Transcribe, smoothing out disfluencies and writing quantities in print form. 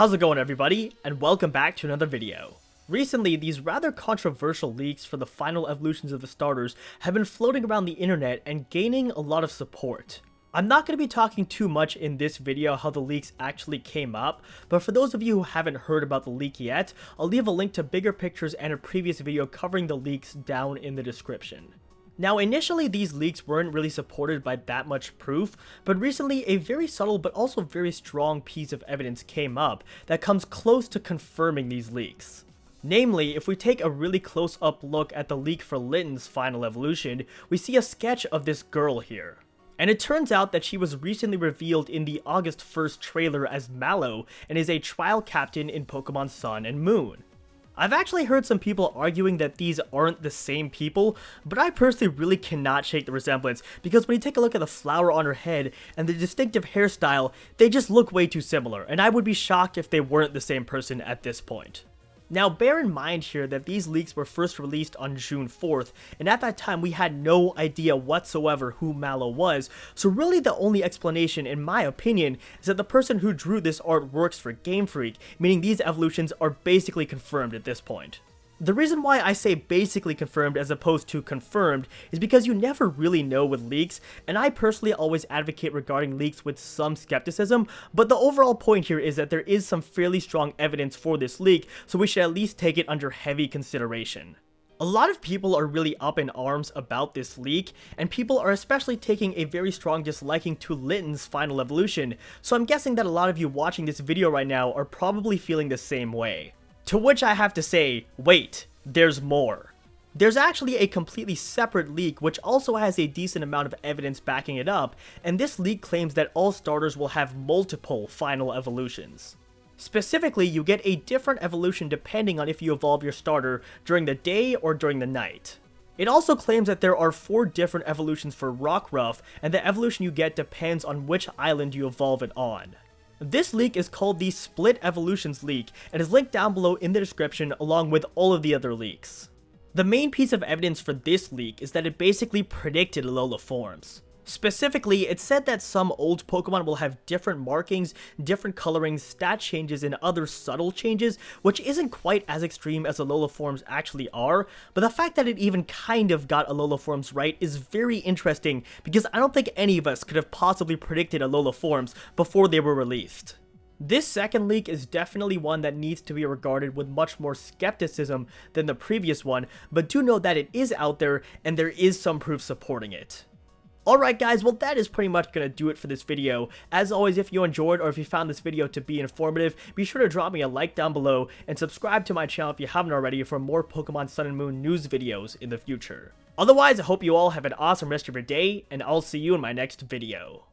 How's it going, everybody, and welcome back to another video. Recently, these rather controversial leaks for the final evolutions of the starters have been floating around the internet and gaining a lot of support. I'm not going to be talking too much in this video how the leaks actually came up, but for those of you who haven't heard about the leak yet, I'll leave a link to bigger pictures and a previous video covering the leaks down in the description. Now, initially these leaks weren't really supported by that much proof, but recently a very subtle but also very strong piece of evidence came up that comes close to confirming these leaks. Namely, if we take a really close up look at the leak for Litten's final evolution, we see a sketch of this girl here. And it turns out that she was recently revealed in the August 1st trailer as Mallow and is a trial captain in Pokemon Sun and Moon. I've actually heard some people arguing that these aren't the same people, but I personally really cannot shake the resemblance because when you take a look at the flower on her head and the distinctive hairstyle, they just look way too similar, and I would be shocked if they weren't the same person at this point. Now, bear in mind here that these leaks were first released on June 4th, and at that time we had no idea whatsoever who Mallow was, so really the only explanation, in my opinion, is that the person who drew this art works for Game Freak, meaning these evolutions are basically confirmed at this point. The reason why I say basically confirmed as opposed to confirmed is because you never really know with leaks, and I personally always advocate regarding leaks with some skepticism, but the overall point here is that there is some fairly strong evidence for this leak, so we should at least take it under heavy consideration. A lot of people are really up in arms about this leak, and people are especially taking a very strong disliking to Litten's final evolution, so I'm guessing that a lot of you watching this video right now are probably feeling the same way. To which I have to say, wait, there's more. There's actually a completely separate leak which also has a decent amount of evidence backing it up, and this leak claims that all starters will have multiple final evolutions. Specifically, you get a different evolution depending on if you evolve your starter during the day or during the night. It also claims that there are 4 different evolutions for Rockruff, and the evolution you get depends on which island you evolve it on. This leak is called the Split Evolutions leak and is linked down below in the description along with all of the other leaks. The main piece of evidence for this leak is that it basically predicted Alola forms. Specifically, it said that some old Pokemon will have different markings, different colorings, stat changes, and other subtle changes, which isn't quite as extreme as Alola forms actually are, but the fact that it even kind of got Alola forms right is very interesting because I don't think any of us could have possibly predicted Alola forms before they were released. This second leak is definitely one that needs to be regarded with much more skepticism than the previous one, but do know that it is out there and there is some proof supporting it. Alright guys, well that is pretty much going to do it for this video. As always, if you enjoyed or if you found this video to be informative, be sure to drop me a like down below and subscribe to my channel if you haven't already for more Pokemon Sun and Moon news videos in the future. Otherwise, I hope you all have an awesome rest of your day, and I'll see you in my next video.